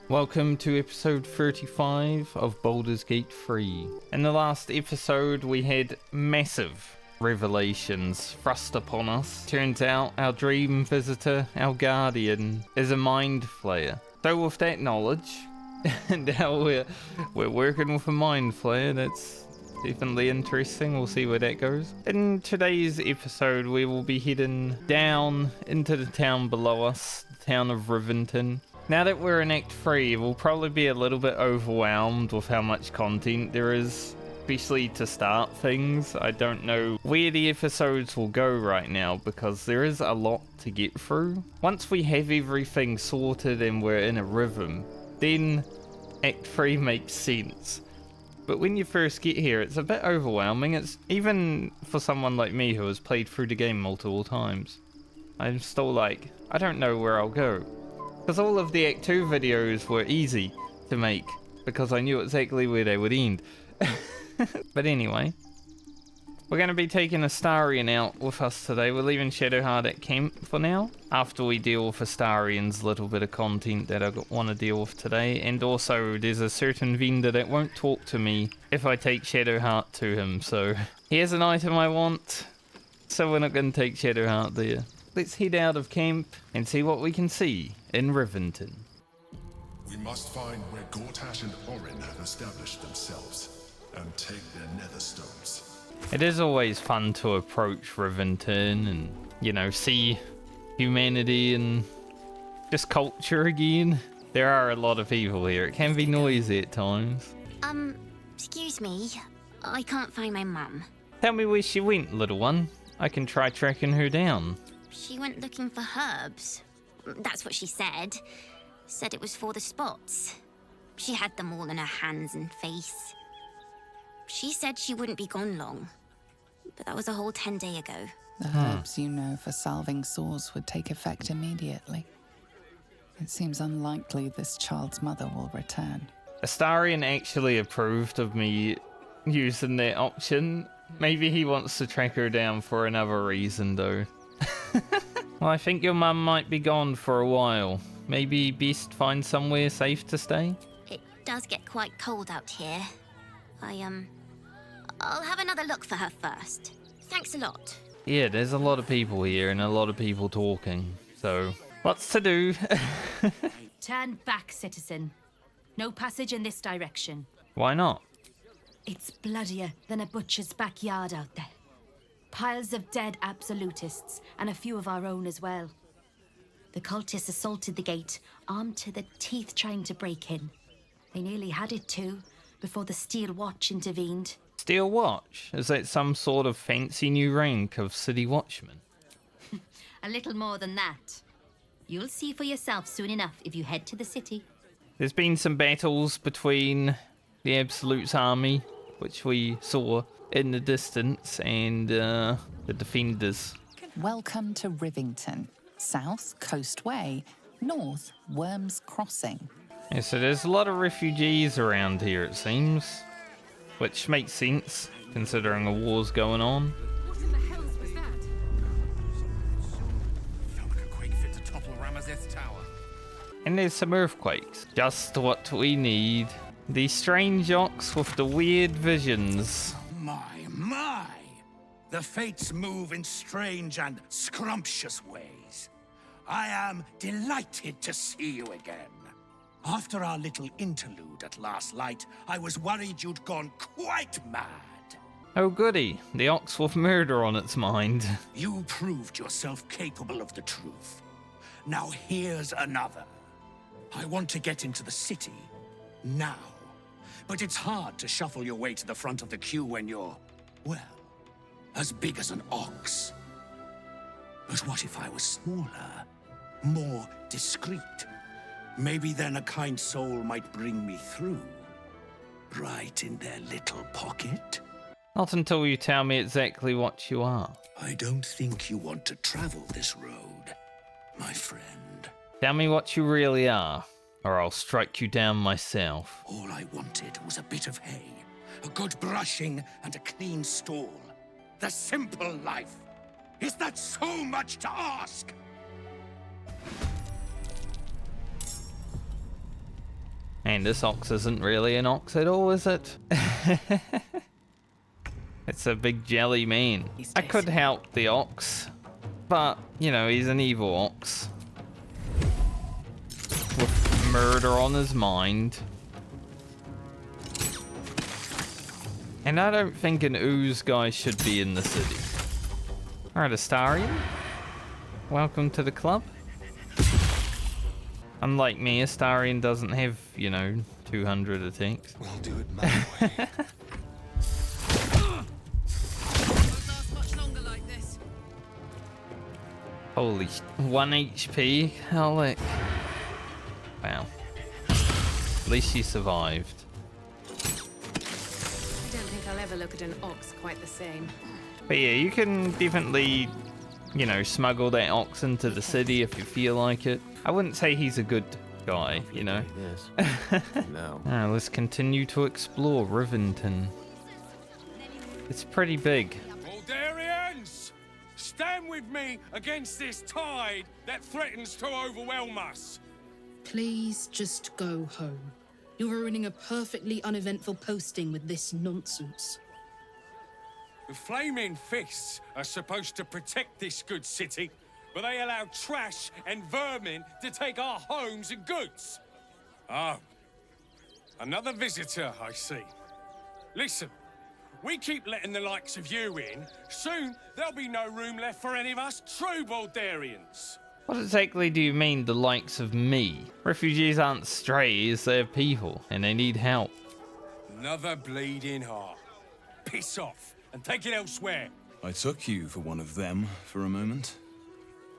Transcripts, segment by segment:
Welcome to episode 35 of Baldur's Gate 3. In the last episode we had massive revelations thrust upon us. Turns out our dream visitor, our guardian, is a mind flayer. So with that knowledge, and how we're working with a mind flayer, that's definitely interesting. We'll see where that goes. In today's episode we will be heading down into the town below us, the town of Rivington. Now that we're in Act 3, we'll probably be a little bit overwhelmed with how much content there is, especially to start things. I don't know where the episodes will go right now because there is a lot to get through. Once we have everything sorted and we're in a rhythm, then Act 3 makes sense. But when you first get here, it's a bit overwhelming. It's even for someone like me who has played through the game multiple times. I'm still like, I don't know where I'll go. Because all of the Act 2 videos were easy to make, because I knew exactly where they would end. But anyway, we're going to be taking Astarion out with us today. We're leaving Shadowheart at camp for now, after we deal with Astarion's little bit of content that I want to deal with today. And also, there's a certain vendor that won't talk to me if I take Shadowheart to him, so here's an item I want, so we're not going to take Shadowheart there. Let's head out of camp and see what we can see in Rivington. We must find where Gortash and Orin have established themselves and take their nether stones. It is always fun to approach Rivington and, you know, see humanity and just culture again. There are a lot of people here. It can be noisy at times. Excuse me. I can't find my mum. Tell me where she went, little one. I can try tracking her down. She went looking for herbs. That's what she said. Said it was for the spots. She had them all in her hands and face. She said she wouldn't be gone long. But that was a whole 10 days ago. The herbs you know for salving sores would take effect immediately. It seems unlikely this child's mother will return. Astarion actually approved of me using that option. Maybe he wants to track her down for another reason, though. Well, I think your mum might be gone for a while. Maybe best find somewhere safe to stay? It does get quite cold out here. I'll have another look for her first. Thanks a lot. Yeah, there's a lot of people here and a lot of people talking. So, what's to do? Turn back, citizen. No passage in this direction. Why not? It's bloodier than a butcher's backyard out there. Piles of dead absolutists, and a few of our own as well. The cultists assaulted the gate, armed to the teeth trying to break in. They nearly had it too, before the Steel Watch intervened. Steel Watch? Is that some sort of fancy new rank of city watchman? A little more than that. You'll see for yourself soon enough if you head to the city. There's been some battles between the Absolute's army, which we saw in the distance, and the defenders. Welcome to Rivington. South, Coast Way. North, Worms Crossing. Yeah, so there's a lot of refugees around here, it seems. Which makes sense, considering a war's going on. What in the hells was that? Felt like a quake fit to topple Ramazeth's tower. And there's some earthquakes. Just what we need. These strange ox with the weird visions. My! The fates move in strange and scrumptious ways. I am delighted to see you again. After our little interlude at last light, I was worried you'd gone quite mad. Oh goody, the ox with murder on its mind. You proved yourself capable of the truth. Now here's another. I want to get into the city now. But it's hard to shuffle your way to the front of the queue when you're, well, as big as an ox. But what if I was smaller, more discreet? Maybe then a kind soul might bring me through. Right in their little pocket. Not until you tell me exactly what you are. I don't think you want to travel this road, my friend. Tell me what you really are, or I'll strike you down myself. All I wanted was a bit of hay, a good brushing, and a clean stall. The simple life. Is that so much to ask? And this ox isn't really an ox at all, is it? It's a big jelly man. I could help the ox, but, you know, he's an evil ox. With murder on his mind. And I don't think an ooze guy should be in the city. Alright, Astarion. Welcome to the club. Unlike me, Astarion doesn't have, you know, 200 attacks. We'll do it my way. Won't last much longer like this. Holy 1 HP. Alec. Wow. At least she survived. I don't think I'll ever look at an ox quite the same. But yeah, you can definitely, you know, smuggle that ox into the city if you feel like it. I wouldn't say he's a good guy, you know. Yes. No. Let's continue to explore Rivington. It's pretty big. Baldurians! Stand with me against this tide that threatens to overwhelm us. Please just go home. You're ruining a perfectly uneventful posting with this nonsense. The Flaming Fists are supposed to protect this good city, but they allow trash and vermin to take our homes and goods. Oh, another visitor, I see. Listen, we keep letting the likes of you in. Soon, there'll be no room left for any of us true Baldurians. What exactly do you mean, the likes of me? Refugees aren't strays, they're people, and they need help. Another bleeding heart. Piss off and take it elsewhere. I took you for one of them for a moment.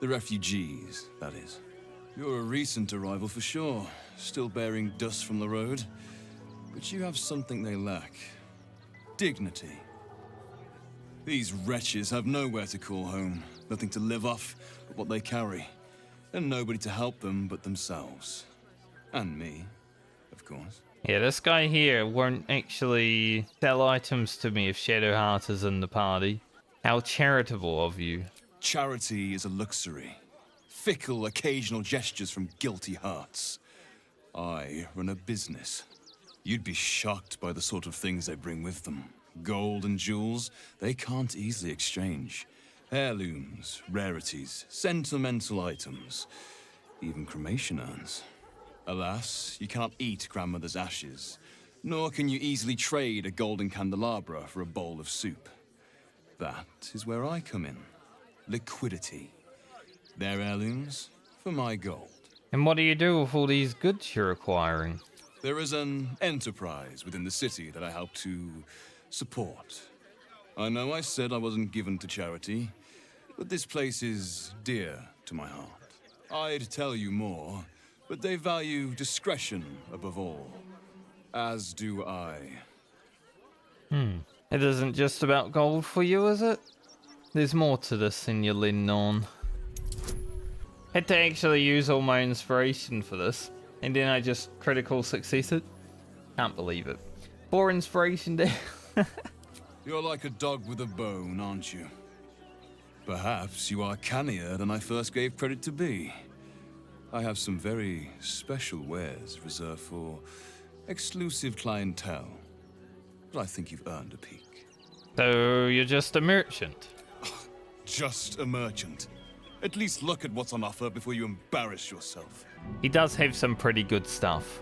The refugees, that is. You're a recent arrival for sure, still bearing dust from the road. But you have something they lack. Dignity. These wretches have nowhere to call home, nothing to live off but what they carry. And nobody to help them but themselves. And me, of course. Yeah, this guy here won't actually sell items to me if Shadowheart is in the party. How charitable of you. Charity is a luxury. Fickle, occasional gestures from guilty hearts. I run a business. You'd be shocked by the sort of things they bring with them. Gold and jewels, they can't easily exchange. Heirlooms, rarities, sentimental items, even cremation urns. Alas, you cannot eat grandmother's ashes, nor can you easily trade a golden candelabra for a bowl of soup. That is where I come in. Liquidity. Their heirlooms for my gold. And what do you do with all these goods you're acquiring? There is an enterprise within the city that I help to support. I know I said I wasn't given to charity, but this place is dear to my heart. I'd tell you more, but they value discretion above all. As do I. It isn't just about gold for you, is it? There's more to this than you're letting on. Had to actually use all my inspiration for this, and then I just critical success it. Can't believe it. 4 inspiration there. You're like a dog with a bone, aren't you? Perhaps you are cannier than I first gave credit to be. I have some very special wares reserved for exclusive clientele, but I think you've earned a peek. So you're just a merchant? Just a merchant. At least look at what's on offer before you embarrass yourself. He does have some pretty good stuff,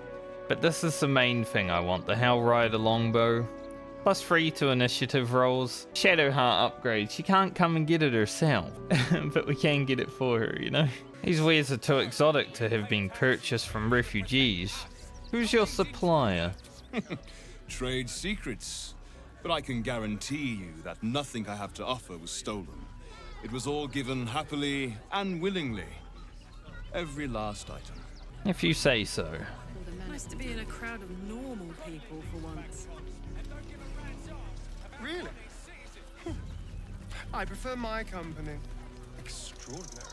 but this is the main thing I want, the Hell Rider longbow. Plus 3 to initiative rolls. Shadowheart upgrade. She can't come and get it herself, but we can get it for her, you know? These wares are too exotic to have been purchased from refugees. Who's your supplier? Trade secrets. But I can guarantee you that nothing I have to offer was stolen. It was all given happily and willingly. Every last item. If you say so. Nice to be in a crowd of normal people for once. Really? I prefer my company. Extraordinary.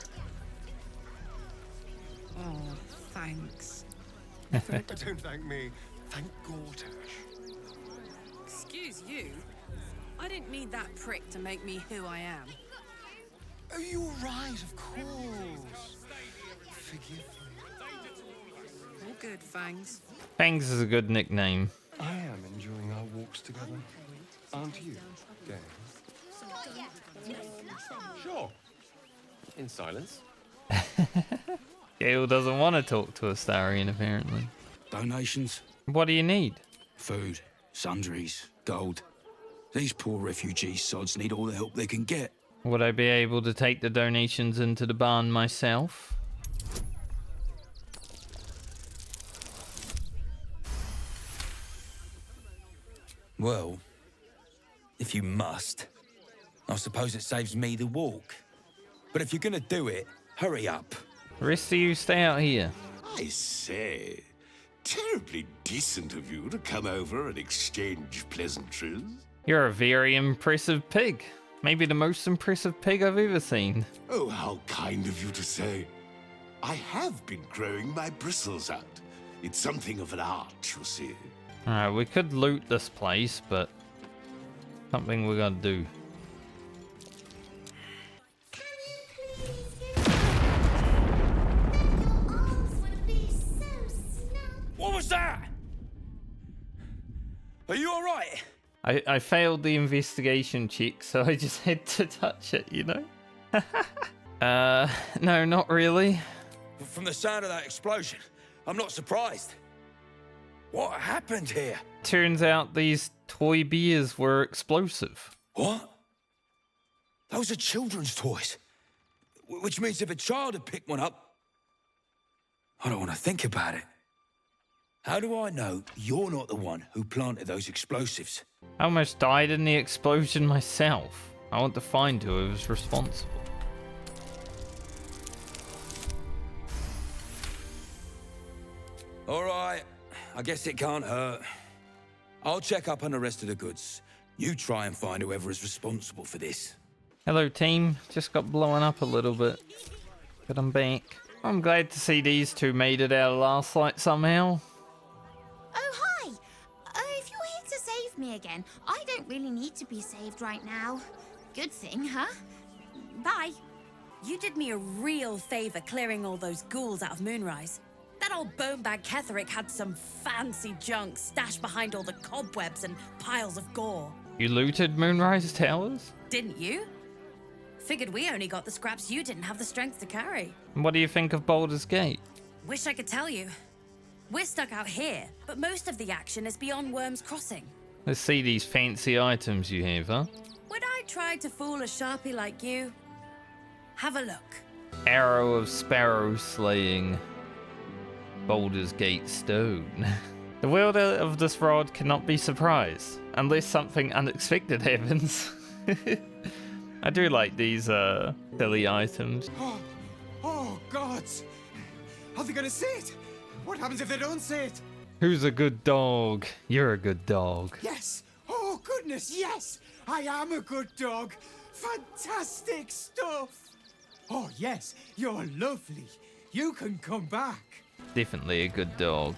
Oh, thanks. Don't thank me. Thank Gortash. Excuse you? I didn't need that prick to make me who I am. Oh, you're right, of course. Forgive me. good, Fangs. Fangs is a good nickname. I am enjoying our walks together. Aren't you, Gang? Sure. In silence. Gale doesn't want to talk to Astarion, apparently. Donations? What do you need? Food, sundries, gold. These poor refugee sods need all the help they can get. Would I be able to take the donations into the barn myself? Well, if you must, I suppose it saves me the walk. But if you're gonna do it, hurry up. The rest of you stay out here. I say, terribly decent of you to come over and exchange pleasantries. You're a very impressive pig. Maybe the most impressive pig I've ever seen. Oh, how kind of you to say. I have been growing my bristles out. It's something of an art, you see. Alright, we could loot this place, but something we gotta do. What was that? Are you alright? I failed the investigation check, so I just had to touch it, you know? No, not really. From the sound of that explosion, I'm not surprised. What happened here? Turns out these toy beers were explosive. What? Those are children's toys. Which means if a child had picked one up... I don't want to think about it. How do I know you're not the one who planted those explosives? I almost died in the explosion myself. I want to find who was responsible. All right, I guess it can't hurt. I'll check up on the rest of the goods. You try and find whoever is responsible for this. Hello team, just got blown up a little bit, but I'm back. I'm glad to see these two made it out of last light somehow. Oh, hi! If you're here to save me again, I don't really need to be saved right now. Good thing, huh? Bye. You did me a real favor clearing all those ghouls out of Moonrise. That old bonebag Ketherick had some fancy junk stashed behind all the cobwebs and piles of gore. You looted Moonrise Towers? Didn't you? Figured we only got the scraps you didn't have the strength to carry. And what do you think of Baldur's Gate? Wish I could tell you. We're stuck out here, but most of the action is beyond Worm's Crossing. Let's see these fancy items you have, huh? Would I try to fool a Sharpie like you? Have a look. Arrow of Sparrow Slaying. Baldur's Gate Stone. The wielder of this rod cannot be surprised, unless something unexpected happens. I do like these silly items. Oh, gods! Are they gonna say it? What happens if they don't say it? Who's a good dog? You're a good dog. Yes! Oh, goodness, yes! I am a good dog! Fantastic stuff! Oh, yes, you're lovely. You can come back. Definitely a good dog.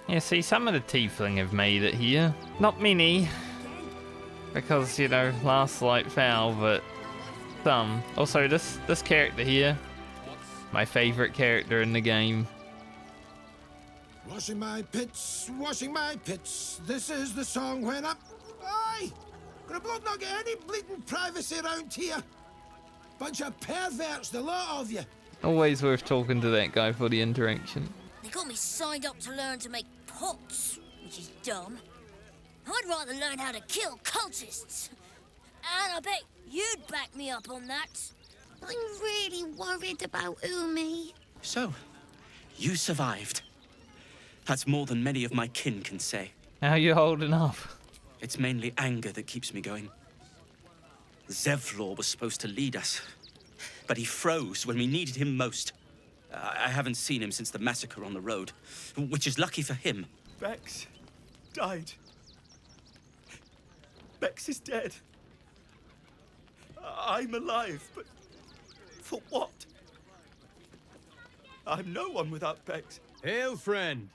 Yeah, see, some of the tiefling have made it here. Not many. Because, you know, last light fell, but some. Also, this character here, my favourite character in the game. Washing my pits, this is the song when up. Aye! Gonna blood not get any bleeding privacy around here. Bunch of perverts, the lot of you. Always worth talking to that guy for the interaction. They got me signed up to learn to make pots, which is dumb. I'd rather learn how to kill cultists. And I bet you'd back me up on that. I'm really worried about Umi. So, you survived. That's more than many of my kin can say. How you holding up? It's mainly anger that keeps me going. Zevlor was supposed to lead us, but he froze when we needed him most. I haven't seen him since the massacre on the road, which is lucky for him. Bex died. Bex is dead. I'm alive, but for what? I'm no one without Bex. Hail, friend.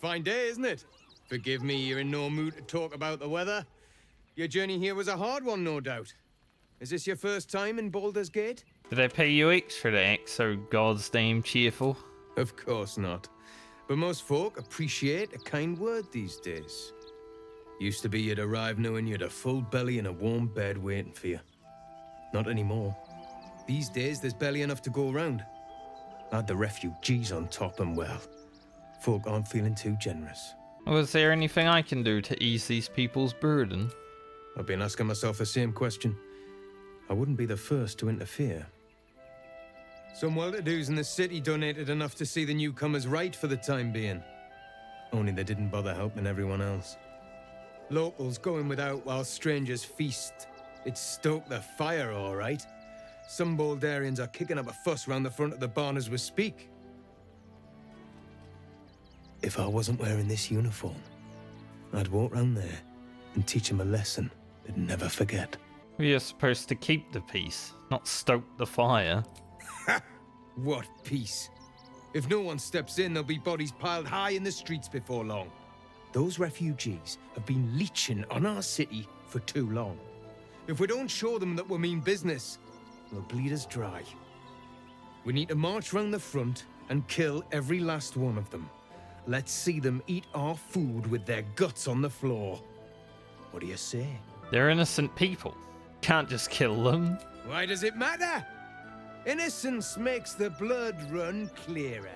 Fine day, isn't it? Forgive me, you're in no mood to talk about the weather. Your journey here was a hard one, no doubt. Is this your first time in Baldur's Gate? Did I pay you extra to act so goddamn cheerful? Of course not. But most folk appreciate a kind word these days. Used to be you'd arrive knowing you'd a full belly and a warm bed waiting for you. Not anymore. These days, there's barely enough to go around. Add the refugees on top and, well, folk aren't feeling too generous. Was there anything I can do to ease these people's burden? I've been asking myself the same question. I wouldn't be the first to interfere. Some well-to-dos in the city donated enough to see the newcomers right for the time being. Only they didn't bother helping everyone else. Locals going without while strangers feast. It stoked the fire, all right. Some Baldurians are kicking up a fuss round the front of the barn as we speak. If I wasn't wearing this uniform, I'd walk round there and teach them a lesson they'd never forget. We are supposed to keep the peace, not stoke the fire. What peace? If no one steps in, there'll be bodies piled high in the streets before long. Those refugees have been leeching on our city for too long. If we don't show them that we mean business, they'll bleed us dry. We need to march round the front and kill every last one of them. Let's see them eat our food with their guts on the floor. What do you say? They're innocent people. Can't just kill them. Why does it matter? Innocence makes the blood run clearer.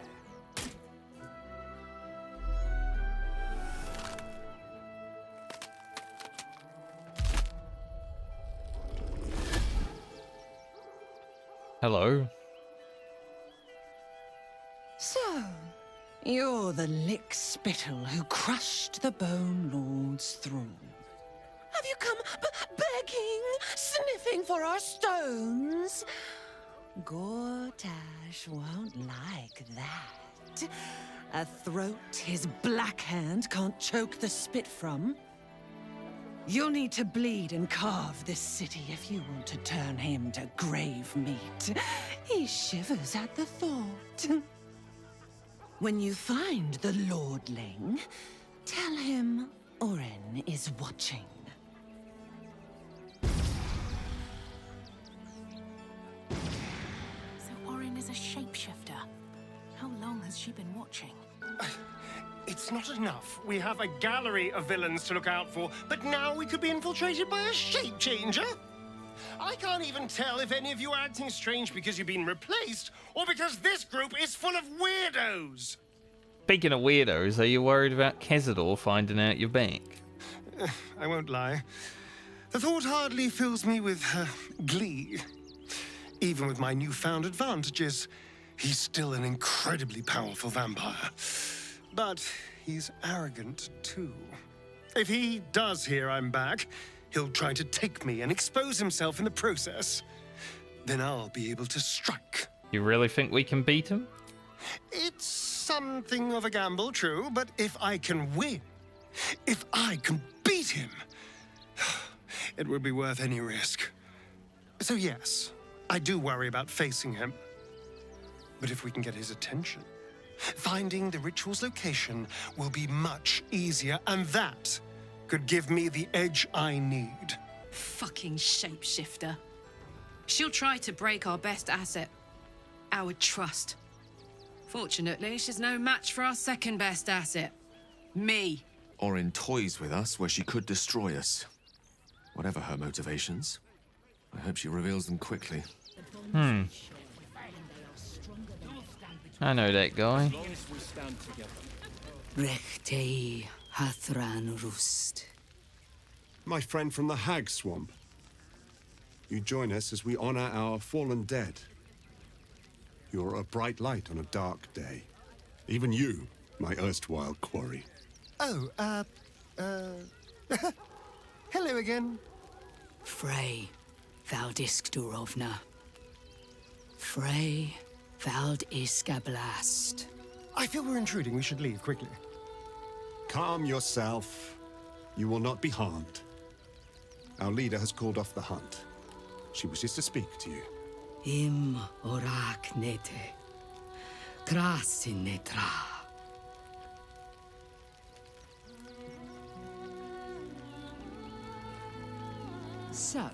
Hello. So, you're the lick-spittle who crushed the Bone Lord's thrall. Have you come begging, sniffing for our stones? Gortash won't like that. A throat his black hand can't choke the spit from. You'll need to bleed and carve this city if you want to turn him to grave meat. He shivers at the thought. When you find the Lordling, tell him Orin is watching. So Orin is a shapeshifter. How long has she been watching? It's not enough. We have a gallery of villains to look out for, but now we could be infiltrated by a shape changer? I can't even tell if any of you are acting strange because you've been replaced, or because this group is full of weirdos. Speaking of weirdos, are you worried about Kezador finding out you're back? I won't lie. The thought hardly fills me with glee. Even with my newfound advantages, he's still an incredibly powerful vampire. But he's arrogant, too. If he does hear I'm back, he'll try to take me and expose himself in the process. Then I'll be able to strike. You really think we can beat him? It's something of a gamble, true, but if I can win, if I can beat him, it would be worth any risk. So yes, I do worry about facing him. But if we can get his attention, finding the ritual's location will be much easier, and that could give me the edge I need. Fucking shapeshifter. She'll try to break our best asset, our trust. Fortunately, she's no match for our second best asset, me. Orin toys with us where she could destroy us. Whatever her motivations, I hope she reveals them quickly. I know that guy. Rechtei Hathran Rust. My friend from the Hag Swamp. You join us as we honor our fallen dead. You're a bright light on a dark day. Even you, my erstwhile quarry. Oh, hello again. Frey, Valdisk Durovna. Frey, Vald Iskablast. I feel we're intruding. We should leave quickly. Calm yourself. You will not be harmed. Our leader has called off the hunt. She wishes to speak to you. Im orak nete. Krasinetra. So,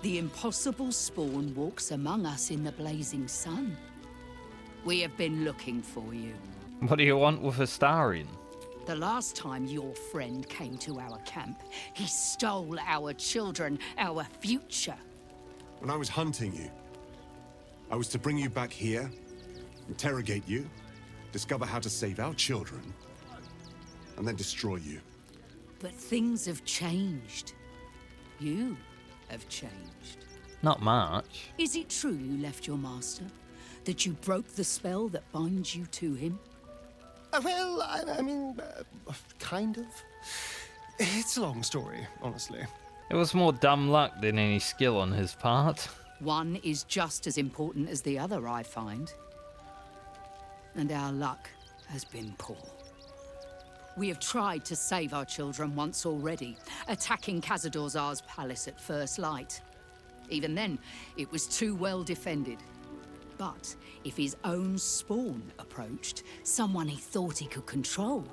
the impossible spawn walks among us in the blazing sun. We have been looking for you. What do you want with Astarion? The last time your friend came to our camp, he stole our children, our future. When I was hunting you, I was to bring you back here, interrogate you, discover how to save our children, and then destroy you. But things have changed. You have changed. Not much. Is it true you left your master? That you broke the spell that binds you to him? Well, I mean, kind of. It's a long story, honestly. It was more dumb luck than any skill on his part. One is just as important as the other, I find. And our luck has been poor. We have tried to save our children once already, attacking Khazad-dûr's palace at first light. Even then, it was too well defended. But if his own spawn approached, someone he thought he could control,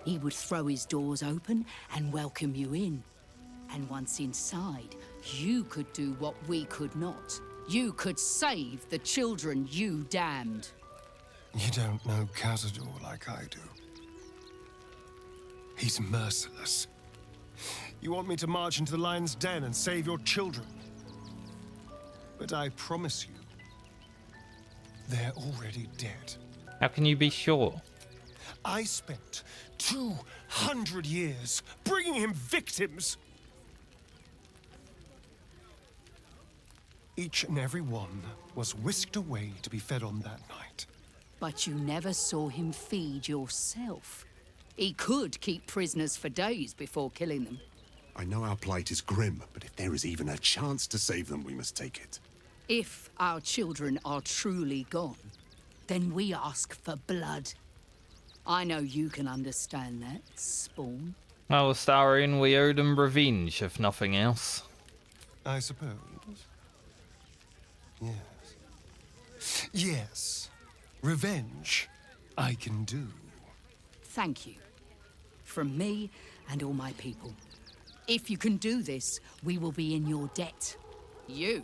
he would throw his doors open and welcome you in. And once inside, you could do what we could not. You could save the children you damned. You don't know Khazad-dûr like I do. He's merciless. You want me to march into the lion's den and save your children? But I promise you, they're already dead. How can you be sure? I spent 200 years bringing him victims. Each and every one was whisked away to be fed on that night. But you never saw him feed yourself. He could keep prisoners for days before killing them. I know our plight is grim, but if there is even a chance to save them, we must take it. If our children are truly gone, then we ask for blood. I know you can understand that, Spawn. Well, Astarion, we owed him revenge, if nothing else. I suppose. Yes. Yes. Revenge, I can do. Thank you. From me and all my people. If you can do this, we will be in your debt. You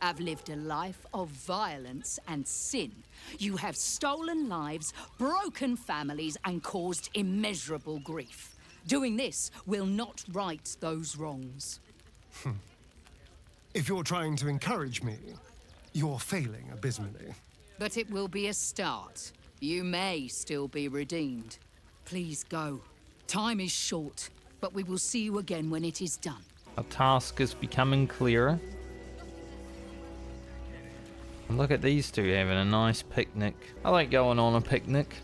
have lived a life of violence and sin. You have stolen lives, broken families, and caused immeasurable grief. Doing this will not right those wrongs. If you're trying to encourage me, you're failing abysmally. But it will be a start. You may still be redeemed. Please go. Time is short, but we will see you again when it is done. Our task is becoming clearer. And look at these two having a nice picnic. I like going on a picnic.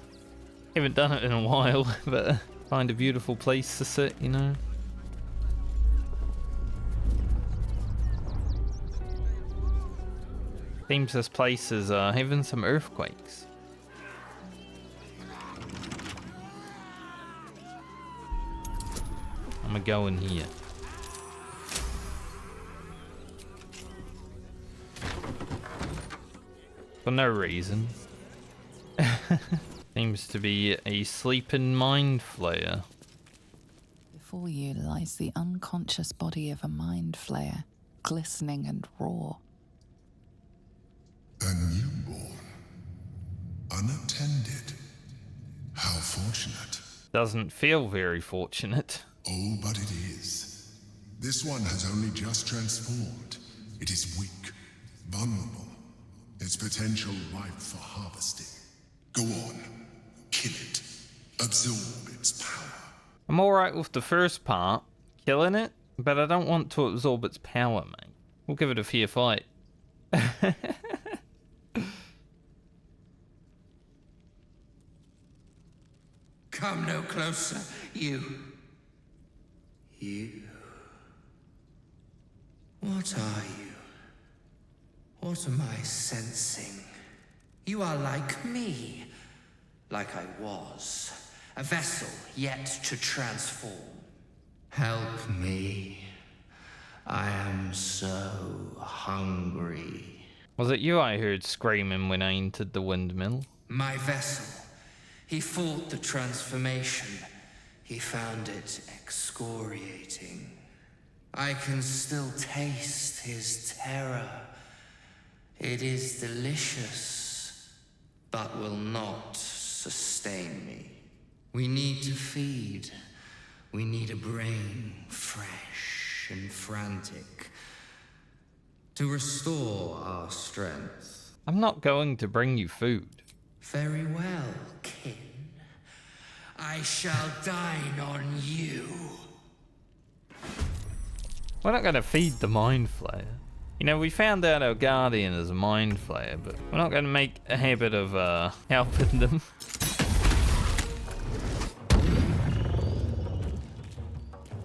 Haven't done it in a while, but find a beautiful place to sit, you know. Seems this place is having some earthquakes. I'm gonna go in here. For no reason. Seems to be a sleeping mind flayer. Before you lies the unconscious body of a mind flayer, glistening and raw. A newborn. Unattended. How fortunate. Doesn't feel very fortunate. Oh, but it is. This one has only just transformed. It is weak, vulnerable. Its potential ripe for harvesting. Go on. Kill it. Absorb its power. I'm alright with the first part, killing it, but I don't want to absorb its power, mate. We'll give it a fair fight. Come no closer, you. You. What are you? What am I sensing? You are like me. Like I was. A vessel yet to transform. Help me. I am so hungry. Was it you I heard screaming when I entered the windmill? My vessel. He fought the transformation. He found it excoriating. I can still taste his terror. It is delicious, but will not sustain me. We need to feed. We need a brain, fresh and frantic, to restore our strength. I'm not going to bring you food. Very well, kin. I shall dine on you. We're not going to feed the Mind Flayer. You know, we found out our Guardian is a Mind Flayer, but we're not going to make a habit of helping them.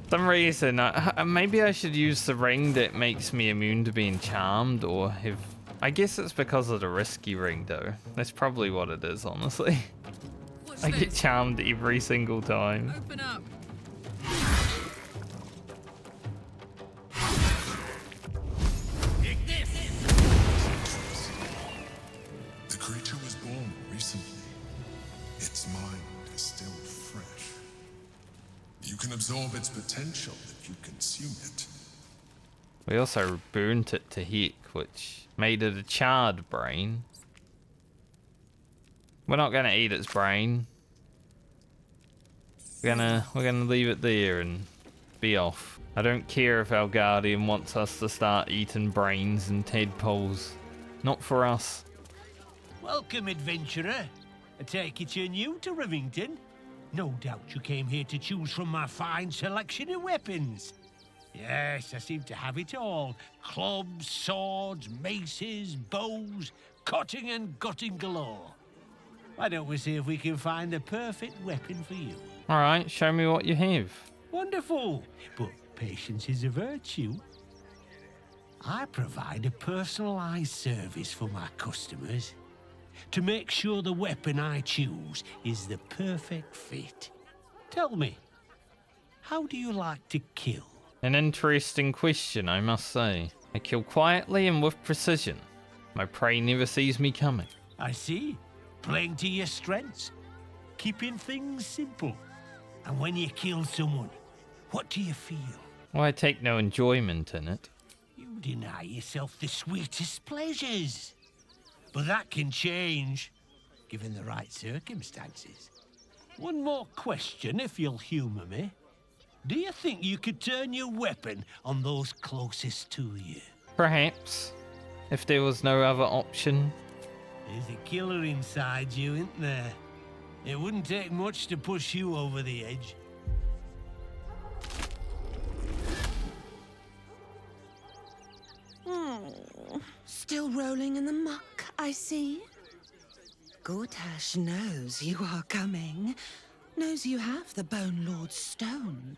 For some reason, maybe I should use the ring that makes me immune to being charmed, or have... I guess it's because of the risky ring, though. That's probably what it is, honestly. I get charmed every single time. Open up. The creature was born recently. Its mind is still fresh. You can absorb its potential if you consume it. We also burnt it to heck, which made it a charred brain. We're not gonna eat its brain. We're gonna leave it there and be off. I don't care if our Guardian wants us to start eating brains and tadpoles. Not for us. Welcome, adventurer. I take it you're new to Rivington. No doubt you came here to choose from my fine selection of weapons. Yes, I seem to have it all. Clubs, swords, maces, bows, cutting and gutting galore. Why don't we see if we can find the perfect weapon for you? Alright, show me what you have. Wonderful, but patience is a virtue. I provide a personalized service for my customers to make sure the weapon I choose is the perfect fit. Tell me, how do you like to kill? An interesting question, I must say. I kill quietly and with precision. My prey never sees me coming. I see. Playing to your strengths. Keeping things simple. And when you kill someone, what do you feel? Well, I take no enjoyment in it. You deny yourself the sweetest pleasures. But that can change, given the right circumstances. One more question, if you'll humour me. Do you think you could turn your weapon on those closest to you? Perhaps. If there was no other option. There's a killer inside you, isn't there? It wouldn't take much to push you over the edge. Still rolling in the muck, I see. Gortash knows you are coming. Knows you have the Bone Lord's stone.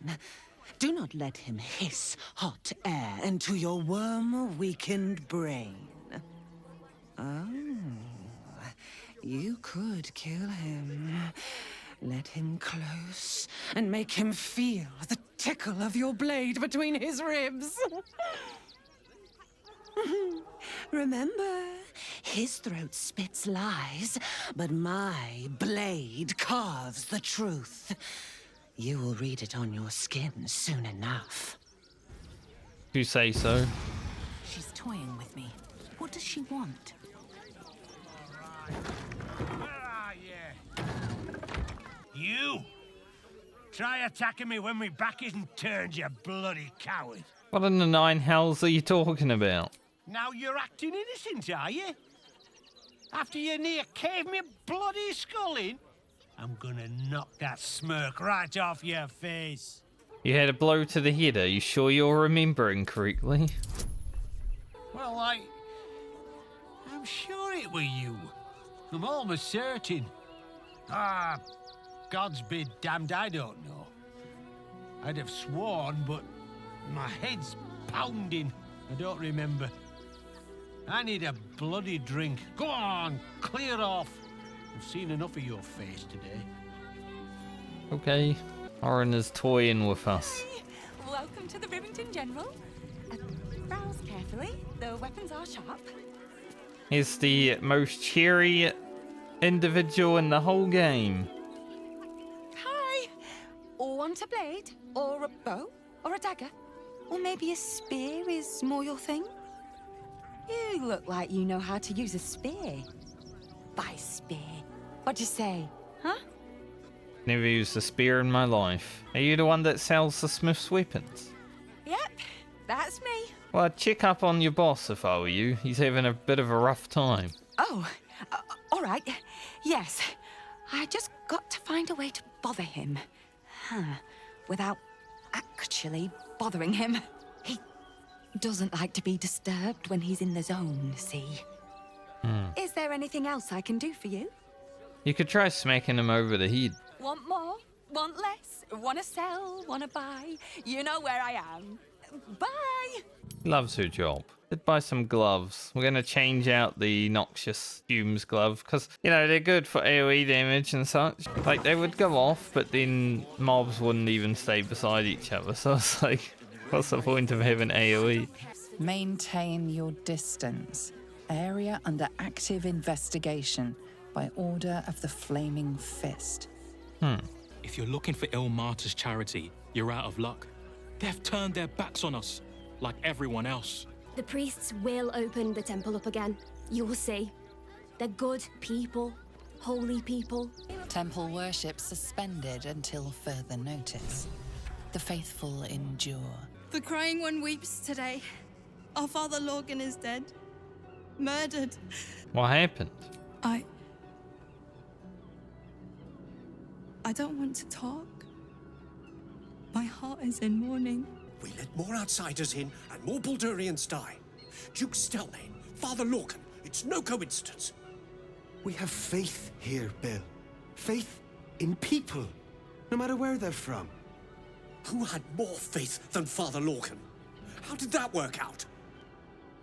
Do not let him hiss hot air into your worm-weakened brain. Oh, you could kill him. Let him close and make him feel the tickle of your blade between his ribs. Remember, his throat spits lies, but my blade carves the truth. You will read it on your skin soon enough. You say so. She's toying with me. What does she want? You! Try attacking me when my back isn't turned, you bloody coward. What in the nine hells are you talking about? Now you're acting innocent, are you? After you near caved me bloody skull in? I'm gonna knock that smirk right off your face. You had a blow to the head. Are you sure you're remembering correctly? Well, I'm sure it were you. I'm almost certain. Ah, God's be damned, I don't know. I'd have sworn, but my head's pounding. I don't remember. I need a bloody drink. Go on, clear off. I've seen enough of your face today. Okay. Orin is toying with us. Welcome to the Rivington General. Browse carefully. The weapons are sharp. He's the most cheery individual in the whole game. Hi. Want a blade? Or a bow? Or a dagger? Or maybe a spear is more your thing? You look like you know how to use a spear. By spear, what'd you say? Huh? Never used a spear in my life. Are you the one that sells the smith's weapons? Yep, that's me. Well, I'd check up on your boss if I were you. He's having a bit of a rough time. Oh, all right. Yes. I just got to find a way to bother him. Without actually bothering him. He doesn't like to be disturbed when he's in the zone, see? Is there anything else I can do for you? You could try smacking him over the head. Want more? Want less? Wanna sell? Wanna buy? You know where I am. Bye! Loves her job. Did buy some gloves. We're going to change out the noxious fumes glove because, you know, they're good for AoE damage and such. Like, they would go off, but then mobs wouldn't even stay beside each other. So it's like, what's the point of having AoE? Maintain your distance. Area under active investigation by order of the Flaming Fist. If you're looking for Ilmater's charity, you're out of luck. They've turned their backs on us, like everyone else. The priests will open the temple up again. You'll see. They're good people. Holy people. Temple worship suspended until further notice. The faithful endure. The Crying One weeps today. Our Father Lorgan is dead. Murdered. What happened? I don't want to talk. My heart is in mourning. We let more outsiders in and more Baldurians die. Duke Stelmane, Father Lorcan, it's no coincidence. We have faith here, Bill. Faith in people, no matter where they're from. Who had more faith than Father Lorcan? How did that work out?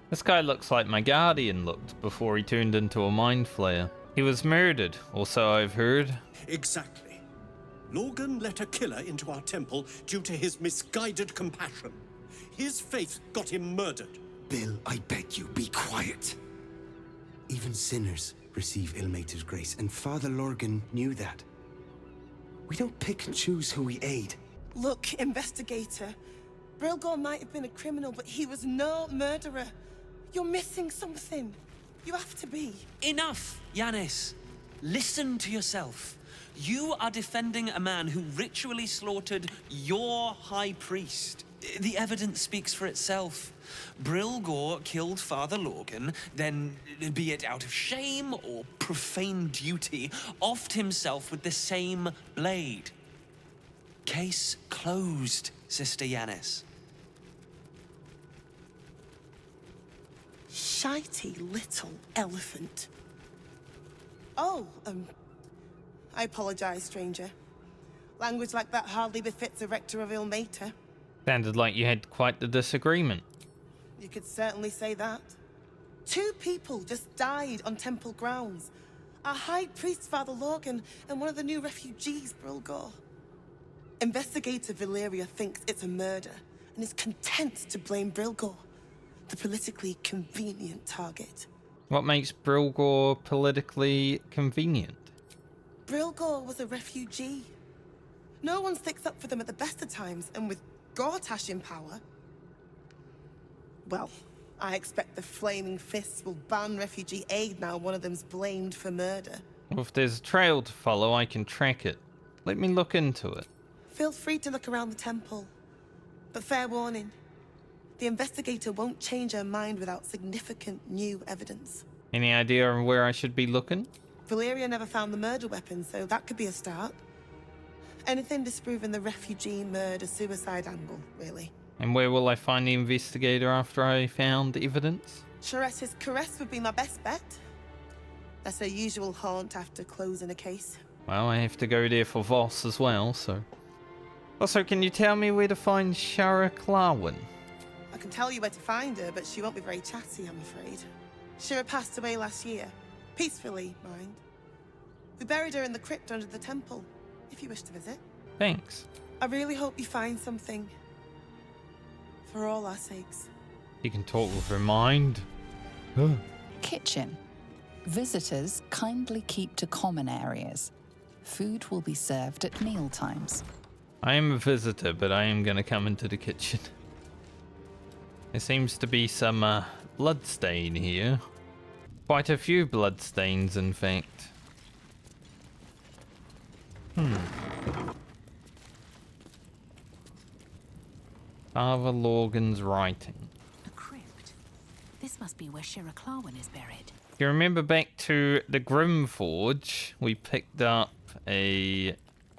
This guy looks like my guardian looked before he turned into a mind flayer. He was murdered, or so I've heard. Exactly. Lorgan let a killer into our temple due to his misguided compassion. His faith got him murdered. Bill, I beg you, be quiet. Even sinners receive Ilmater's grace, and Father Lorgan knew that. We don't pick and choose who we aid. Look, investigator. Brilgor might have been a criminal, but he was no murderer. You're missing something. You have to be. Enough, Yanis. Listen to yourself. You are defending a man who ritually slaughtered your high priest. The evidence speaks for itself. Brilgor killed Father Lorgan, then, be it out of shame or profane duty, offed himself with the same blade. Case closed, Sister Yanis. Shitey little elephant. Oh, I apologize, stranger. Language like that hardly befits a rector of Ilmater. Sounded like you had quite the disagreement. You could certainly say that. 2 people just died on temple grounds. Our high priest, Father Lorgan, and one of the new refugees, Brilgor. Investigator Valeria thinks it's a murder and is content to blame Brilgor, the politically convenient target. What makes Brilgor politically convenient? Brilgor was a refugee. No one sticks up for them at the best of times, and with Gortash in power... Well, I expect the Flaming Fists will ban refugee aid now one of them's blamed for murder. Well, if there's a trail to follow, I can track it. Let me look into it. Feel free to look around the temple. But fair warning, the investigator won't change her mind without significant new evidence. Any idea on where I should be looking? Valeria never found the murder weapon, so that could be a start. Anything disproving the refugee murder-suicide angle, really. And where will I find the investigator after I found evidence? Chares's caress would be my best bet. That's her usual haunt after closing a case. Well, I have to go there for Voss as well, so... Also, can you tell me where to find Shara Clarwin? I can tell you where to find her, but she won't be very chatty, I'm afraid. Shira passed away last year. Peacefully, mind. We buried her in the crypt under the temple, if you wish to visit. Thanks. I really hope you find something. For all our sakes. You can talk with her mind. Kitchen. Visitors kindly keep to common areas. Food will be served at meal times. I am a visitor, but I am going to come into the kitchen. There seems to be some bloodstain here. Quite a few bloodstains, in fact. Father Lorgan's writing. A crypt. This must be where Shira Clarwen is buried. If you remember back to the Grim Forge, we picked up a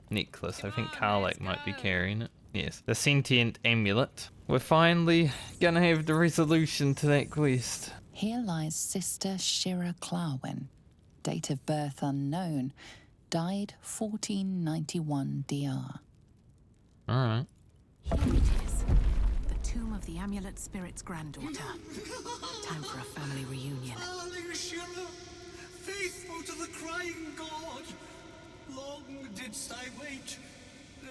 necklace. I think Karlak might be carrying it. Yes, the sentient amulet. We're finally gonna have the resolution to that quest. Here lies Sister Shira Clarwen. Date of birth unknown. Died 1491 DR. Alright. Here it is. The tomb of the amulet spirit's granddaughter. Time for a family reunion. Darling Shira, faithful to the crying god, long didst I wait,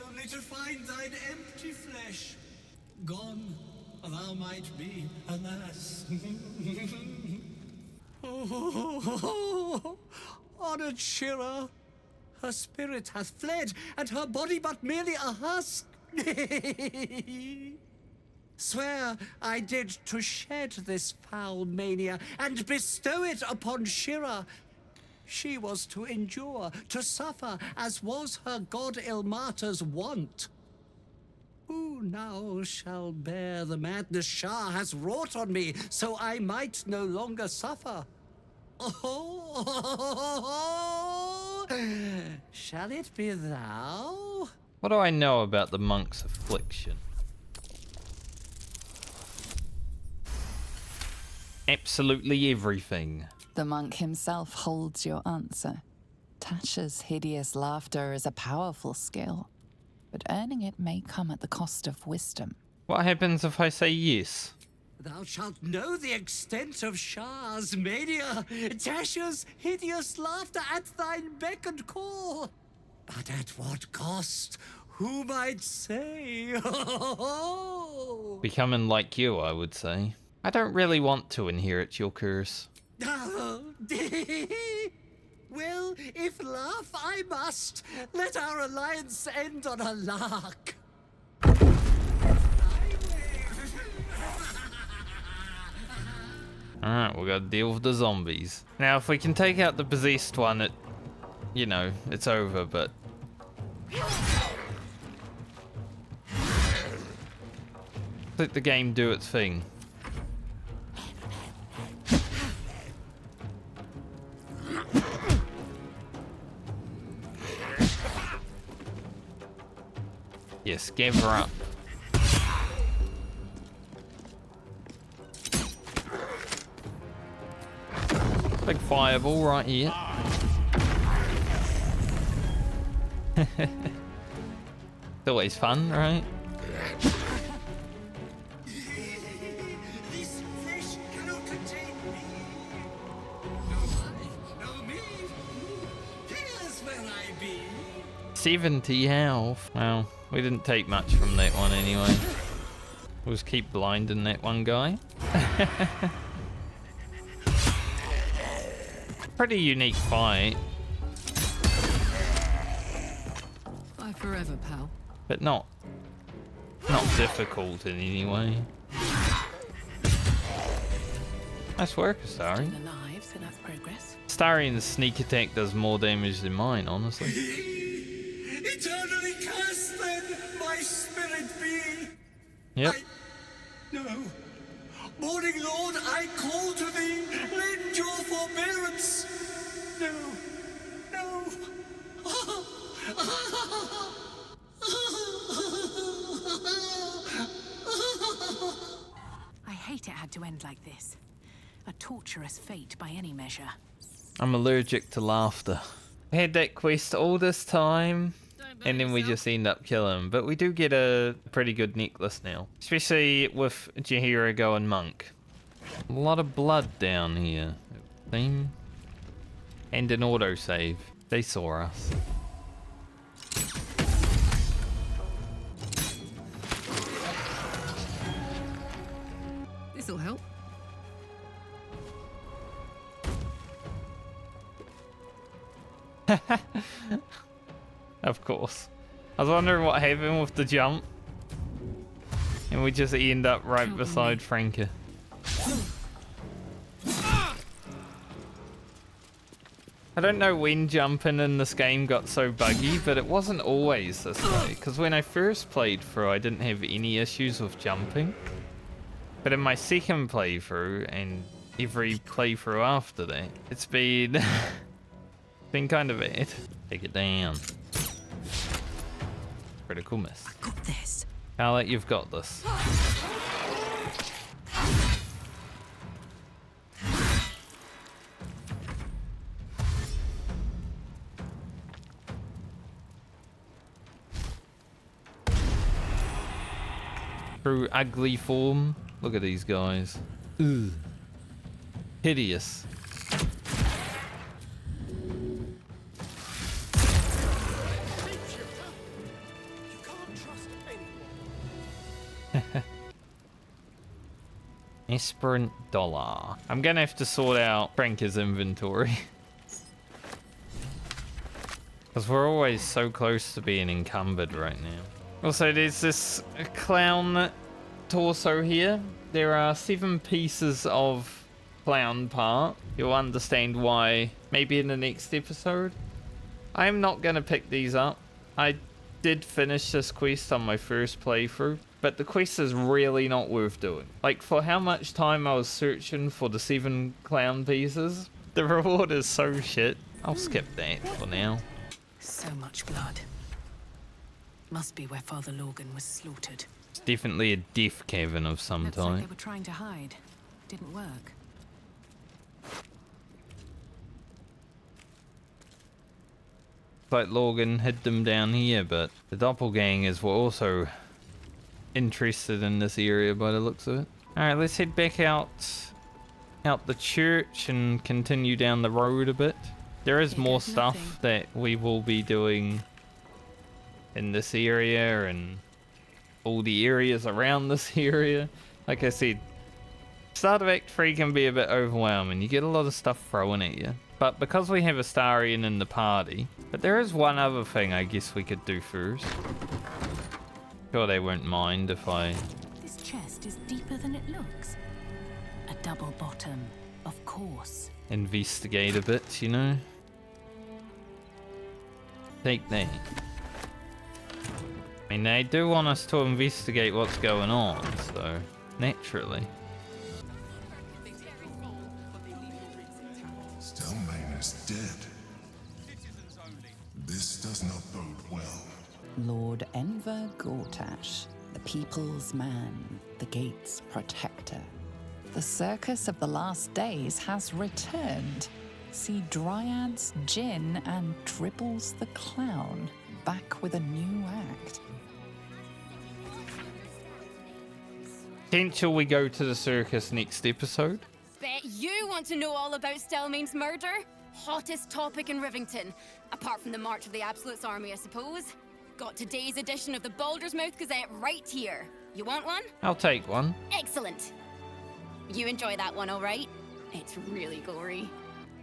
only to find thine empty flesh. Gone thou might be, alas. Honored Shira, her spirit hath fled, and her body but merely a husk. Swear I did to shed this foul mania and bestow it upon Shira. She was to endure, to suffer, as was her god Ilmater's wont. Who now shall bear the madness Shah has wrought on me, so I might no longer suffer? Oh, shall it be thou? What do I know about the monk's affliction? Absolutely everything. The monk himself holds your answer. Tasha's hideous laughter is a powerful skill, but earning it may come at the cost of wisdom. What happens if I say yes? Thou shalt know the extent of Shah's mania, Tasha's hideous laughter at thine beck and call. But at what cost? Who might say? Becoming like you, I would say. I don't really want to inherit your curse. Well, if laugh I must, let our alliance end on a lark. Alright, we gotta deal with the zombies. Now, if we can take out the possessed one, you know, it's over, but... let the game do its thing. Yes, give her up. Big fireball right here. It's always fun, right? This flesh cannot contain me. No me. Here's where I be. 70 health. Well, we didn't take much from that one anyway. We'll just keep blinding that one guy. Pretty unique fight. Bye forever, pal. But not difficult in any way. Nice work, Astarion. Alive, so that's progress. Astarion's sneak attack does more damage than mine, honestly. Eternally cursed then, my spirit be. Yep. No. Morning Lord, I call to thee, lend your forbearance. No. No. I hate it had to end like this. A torturous fate by any measure. I'm allergic to laughter. We had that quest all this time, and then we just end up killing him. But we do get a pretty good necklace now. Especially with Jaheira going monk. A lot of blood down here. Theme. And an autosave. They saw us. This'll help. Of course. I was wondering what happened with the jump. And we just end up right beside Franca. I don't know when jumping in this game got so buggy, but it wasn't always this way. Because when I first played through, I didn't have any issues with jumping. But in my second playthrough, and every playthrough after that, it's been... been kind of bad. Take it down. Critical miss. I got this. Carla, you've got this. Through ugly form. Look at these guys. Ugh. Hideous. Esperant dollar. I'm gonna have to sort out Franker's inventory. Because we're always so close to being encumbered right now. Also, there's this clown torso here. There are 7 pieces of clown part. You'll understand why maybe in the next episode. I'm not gonna pick these up. I did finish this quest on my first playthrough, but the quest is really not worth doing. Like, for how much time I was searching for the 7 clown pieces, the reward is so shit. I'll skip that for now. So much blood. Must be where Father Lorgan was slaughtered. It's definitely a death cavern of some Looks like type. they were trying to hide. Didn't work. Like Lorgan hid them down here, but the doppelgangers were also interested in this area by the looks of it. Alright, let's head back out the church and continue down the road a bit. There is more stuff that we will be doing in this area and all the areas around this area. Like I said, start of Act 3 can be a bit overwhelming. You get a lot of stuff thrown at you. But because we have Astarion in the party, but there is one other thing I guess we could do first. Sure they won't mind if I... This chest is deeper than it looks. A double bottom, of course. investigate a bit, you know? Take that. I mean, they do want us to investigate what's going on, so naturally. Stelmane is dead. This does not bode well. Lord Enver Gortash, the people's man, the gate's protector. The circus of the last days has returned. See Dryads, Jin, and Dribbles the Clown back with a new act. Potential we go to the circus next episode. Bet you want to know all about Stelmane's murder? Hottest topic in Rivington. Apart from the March of the Absolute's army, I suppose. Got today's edition of the Baldur's Mouth Gazette right here. You want one? I'll take one. Excellent. You enjoy that one, all right? It's really gory.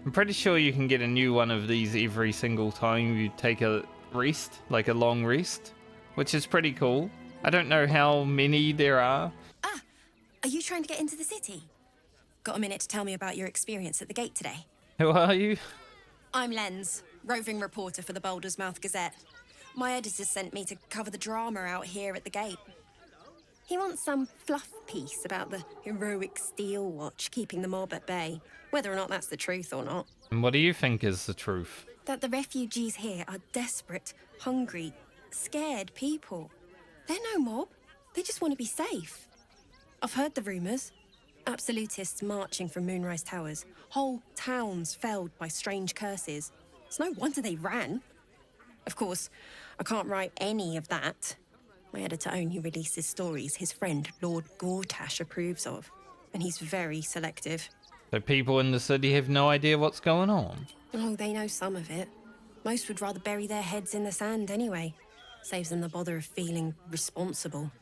I'm pretty sure you can get a new one of these every single time you take a rest, like a long rest, which is pretty cool. I don't know how many there are. Are you trying to get into the city? Got a minute to tell me about your experience at the gate today? Who are you? I'm Lens, roving reporter for the Baldur's Mouth Gazette. My editor sent me to cover the drama out here at the gate. He wants some fluff piece about the heroic Steel Watch keeping the mob at bay, whether or not that's the truth or not. And what do you think is the truth? That the refugees here are desperate, hungry, scared people. They're no mob. They just want to be safe. I've heard the rumours. Absolutists marching from Moonrise Towers. Whole towns felled by strange curses. It's no wonder they ran. Of course, I can't write any of that. My editor only releases stories his friend Lord Gortash approves of. And he's very selective. So people in the city have no idea what's going on? Oh, they know some of it. Most would rather bury their heads in the sand anyway. Saves them the bother of feeling responsible.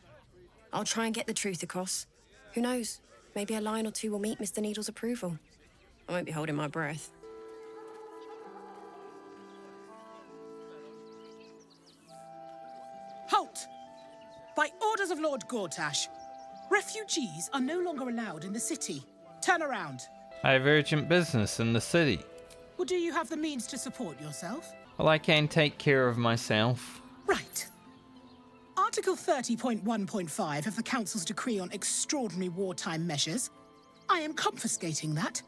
I'll try and get the truth across. Who knows? Maybe a line or two will meet Mr. Needle's approval. I won't be holding my breath. Halt! By orders of Lord Gortash, refugees are no longer allowed in the city. Turn around. I have urgent business in the city. Or do you have the means to support yourself? Well, I can take care of myself. Right. Article 30.1.5 of the Council's decree on extraordinary wartime measures. I am confiscating that.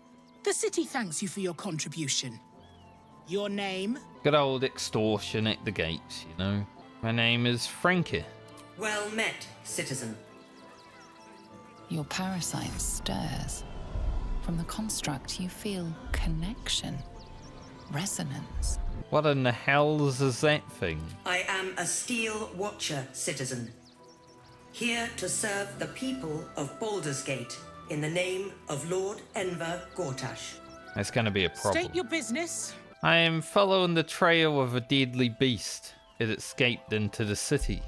The city thanks you for your contribution. Your name? Good old extortion at the gates, you know. My name is Frankie. Well met, citizen. Your parasite stirs. From the construct, you feel connection, resonance. What in the hell is that thing? I am a Steel Watcher, citizen. Here to serve the people of Baldur's Gate in the name of Lord Enver Gortash. That's going to be a problem. State your business. I am following the trail of a deadly beast. It escaped into the city.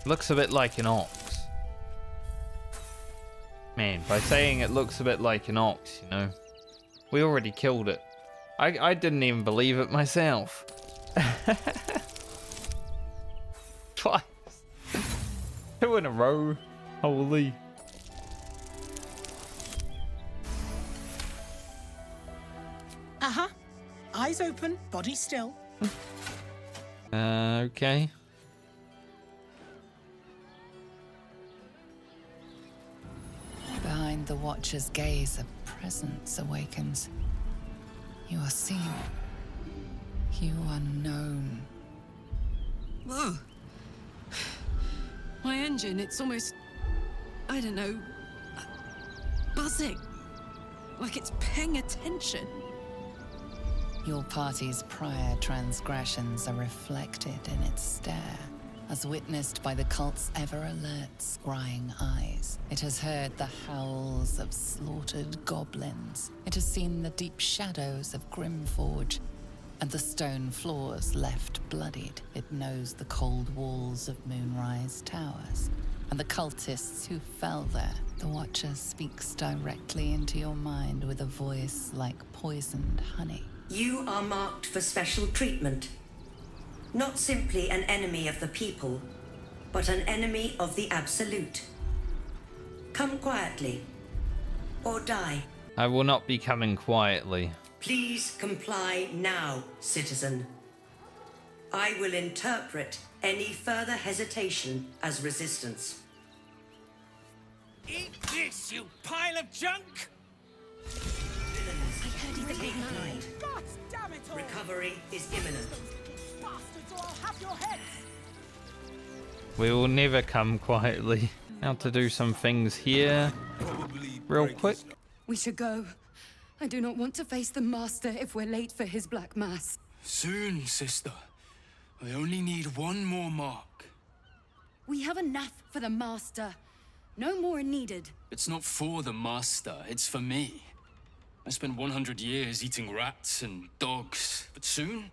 Looks a bit like an ox. Man, by saying it looks a bit like an ox, you know. We already killed it. I didn't even believe it myself. Twice. 2 in a row. Holy. Uh-huh. Eyes open, body still. Okay. Behind the Watcher's gaze, a presence awakens. You are seen. You are known. Whoa. My engine, it's almost, I don't know, buzzing. Like it's paying attention. Your party's prior transgressions are reflected in its stare, as witnessed by the cult's ever-alert, scrying eyes. It has heard the howls of slaughtered goblins. It has seen the deep shadows of Grimforge, and the stone floors left bloodied. It knows the cold walls of Moonrise Towers, and the cultists who fell there. The Watcher speaks directly into your mind with a voice like poisoned honey. You are marked for special treatment. Not simply an enemy of the people, but an enemy of the Absolute. Come quietly, or die. I will not be coming quietly. Please comply now, citizen. I will interpret any further hesitation as resistance. Eat this, you pile of junk! I heard he's a big mind. God damn it all! Recovery is imminent. Bastards, or I'll have your heads! We will never come quietly. How to do some things here. Real quick. We should go. I do not want to face the Master if we're late for his Black Mass. Soon, sister. I only need one more mark. We have enough for the Master. No more needed. It's not for the Master, it's for me. I spent 100 years eating rats and dogs, but soon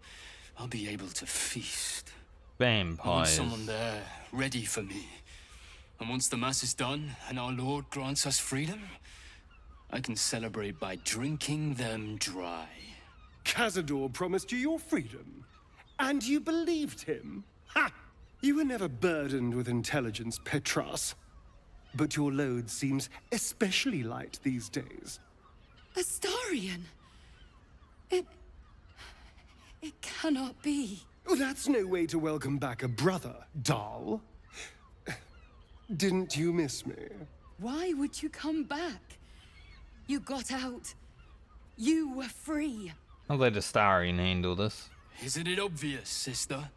I'll be able to feast. Vampires. I want someone there, ready for me. And once the Mass is done and our Lord grants us freedom, I can celebrate by drinking them dry. Cazador promised you your freedom, and you believed him? Ha! You were never burdened with intelligence, Petras. But your load seems especially light these days. Astarion! It cannot be. Oh, that's no way to welcome back a brother, doll. Didn't you miss me? Why would you come back? You got out. You were free. I'll let Astarion handle this. Isn't it obvious, sister?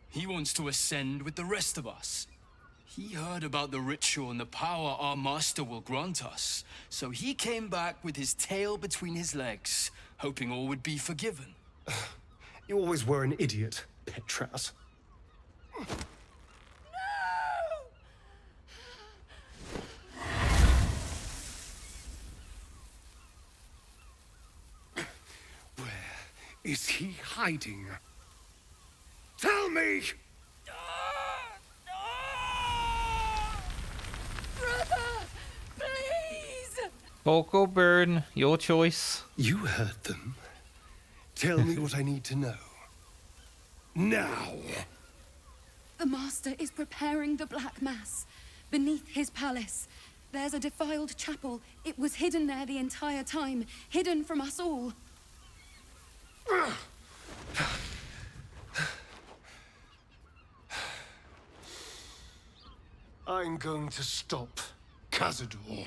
He wants to ascend with the rest of us. He heard about the ritual and the power our master will grant us, so he came back with his tail between his legs, hoping all would be forgiven. You always were an idiot, Petras. Where is he hiding? Tell me! Brother, please! Bulk or burn, your choice. You heard them. Tell me what I need to know. Now! The Master is preparing the Black Mass beneath his palace. There's a defiled chapel. It was hidden there the entire time, hidden from us all. I'm going to stop Cazador.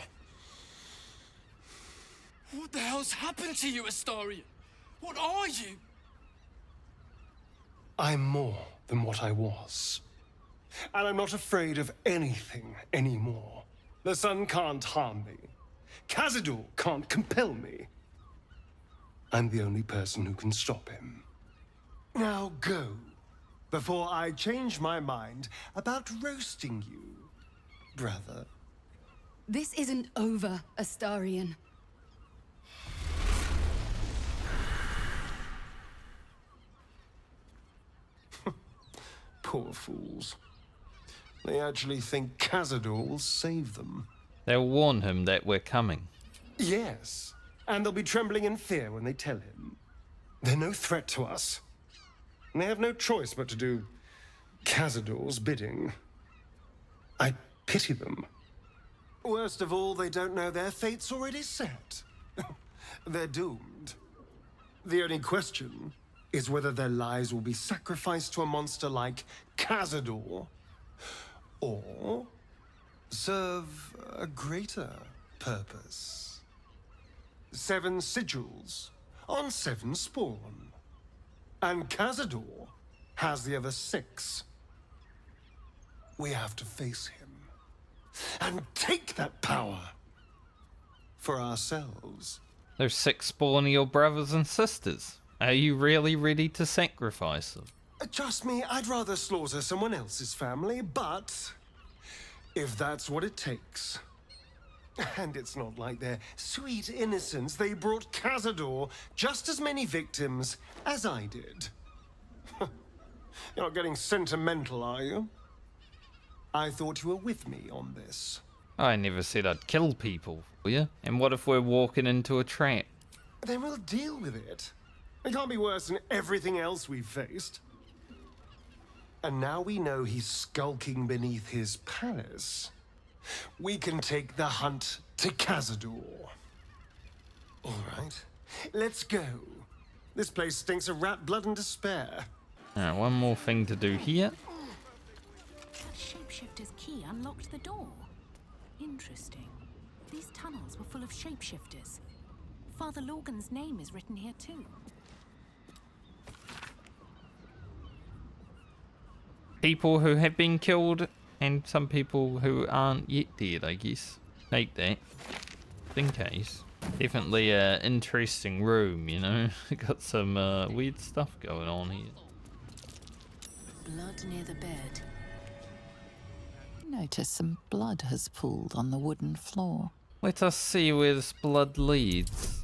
What the hell's happened to you, Astarion? What are you? I'm more than what I was. And I'm not afraid of anything anymore. The sun can't harm me. Cazador can't compel me. I'm the only person who can stop him. Now go, before I change my mind about roasting you, brother. This isn't over, Astarion. Poor fools. They actually think Cazador will save them. They'll warn him that we're coming. Yes, and they'll be trembling in fear when they tell him. They're no threat to us. And they have no choice but to do Cazador's bidding. I pity them. Worst of all, they don't know their fate's already set. They're doomed. The only question is whether their lives will be sacrificed to a monster like Cazador, or serve a greater purpose. 7 sigils on 7 spawn. And Cazador has the other 6. We have to face him and take that power for ourselves. There's 6 spawn of your brothers and sisters. Are you really ready to sacrifice them? Trust me, I'd rather slaughter someone else's family, but if that's what it takes. And it's not like their sweet innocence. They brought Cazador just as many victims as I did. You're not getting sentimental, are you? I thought you were with me on this. I never said I'd kill people, will you? And what if we're walking into a trap? Then we'll deal with it. It can't be worse than everything else we've faced. And now we know he's skulking beneath his palace. We can take the hunt to Cazador. All right, let's go. This place stinks of rat blood and despair. Alright, one more thing to do here. That shapeshifter's key unlocked the door. Interesting. These tunnels were full of shapeshifters. Father Lorgan's name is written here too. People who have been killed and some people who aren't yet dead, I guess. Take that. In case. Definitely an interesting room, you know. Got some weird stuff going on here. Blood near the bed. Notice some blood has pooled on the wooden floor. Let us see where this blood leads.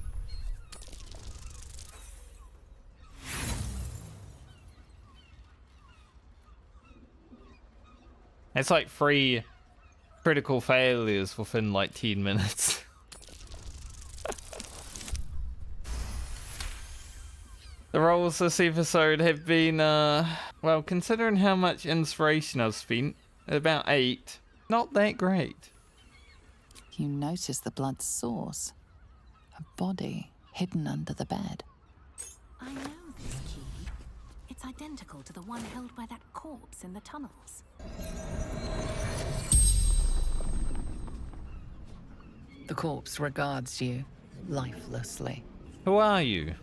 It's like 3 critical failures within like 10 minutes. The roles this episode have been, well, considering how much inspiration I've spent, about 8, not that great. You notice the blood's source. A body hidden under the bed. I know this key. It's identical to the one held by that corpse in the tunnels. The corpse regards you lifelessly. Who are you?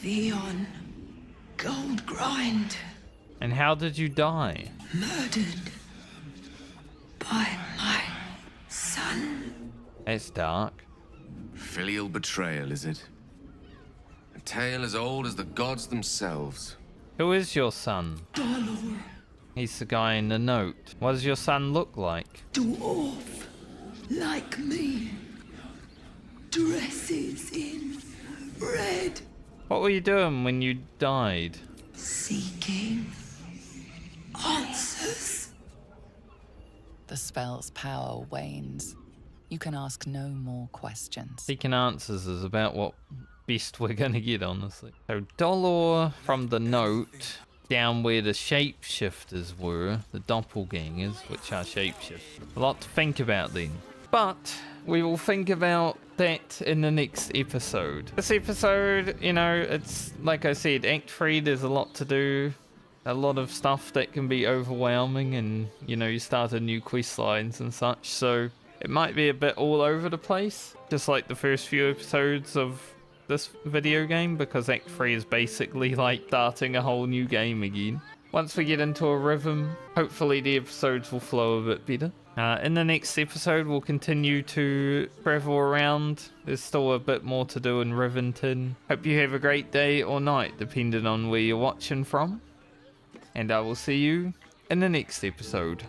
Theon Goldgrind, And how did you die? murdered by my son. It's dark. Filial betrayal, is it? A tale as old as the gods themselves. Who is your son? Baldur, He's the guy in the note. What does your son look like? dwarf, like me, dresses in red, What were you doing when you died? seeking answers. The spell's power wanes. You can ask no more questions. Seeking answers is about what best we're gonna get, honestly. So Dolor from the note, down where the shapeshifters were, the doppelgangers, which are shapeshifters. A lot to think about then. But we will think about that in the next episode. This episode, you know, it's like I said, Act 3, there's a lot to do. A lot of stuff that can be overwhelming, and, you know, you start a new quest lines and such, so it might be a bit all over the place, just like the first few episodes of this video game, because Act 3 is basically like starting a whole new game again. Once we get into a rhythm, hopefully the episodes will flow a bit better. In the next episode, we'll continue to travel around. There's still a bit more to do in Rivington. Hope you have a great day or night, depending on where you're watching from. And I will see you in the next episode.